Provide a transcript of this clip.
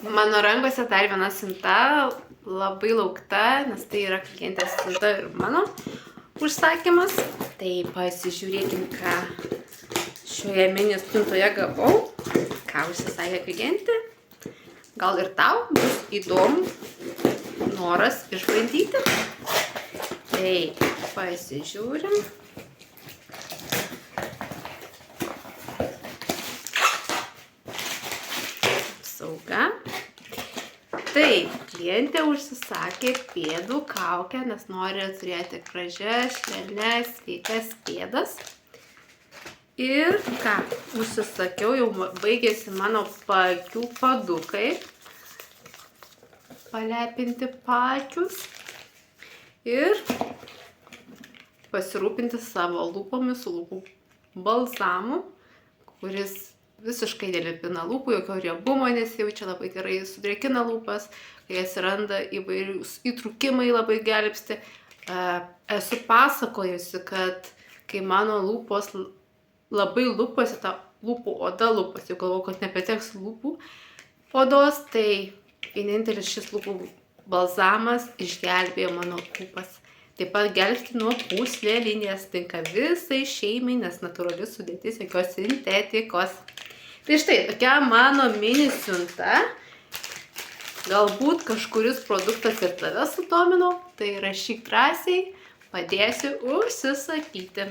Mano rankose dar viena siunta, labai laukta, nes tai yra klientės siunta ir mano užsakymas. Tai pasižiūrėkim, ką šioje mini siuntoje gavau, ką užsisakė klientė. Gal ir tau bus įdomu, noras išbandyti. Tai pasižiūrim. Sauga. Taip, klientė užsisakė pėdų kaukę, nes nori turėti gražias, švelnias, sveikas pėdas. Ir ką, užsisakiau, jau baigėsi mano paakių padukai. Palepinti paakius. Ir pasirūpinti savo lūpomis su lūpų balzamu, kuris visiškai nelipina lūpų, jokio riebumo nesijaučia, labai gerai sudrėkina lūpas, kai atsiranda įvairius įtrūkimai, labai gelbsti. Esu pasakojusi, kad kai mano lūpos labai luposi, ta lūpų oda luposi, jau galvoju, kad nepateks lūpų odos, tai vienintelis šis lūpų balzamas išgelbėjo mano lūpas. Taip pat gelbsti nuo pūslelinės, tinka visai šeimai, nes natūrali sudėtis, jokios sintetikos. Tai štai, tokia mano mini siunta. Galbūt kažkuris produktas ir tave sudomino, tai rašyk drąsiai, padėsiu užsisakyti.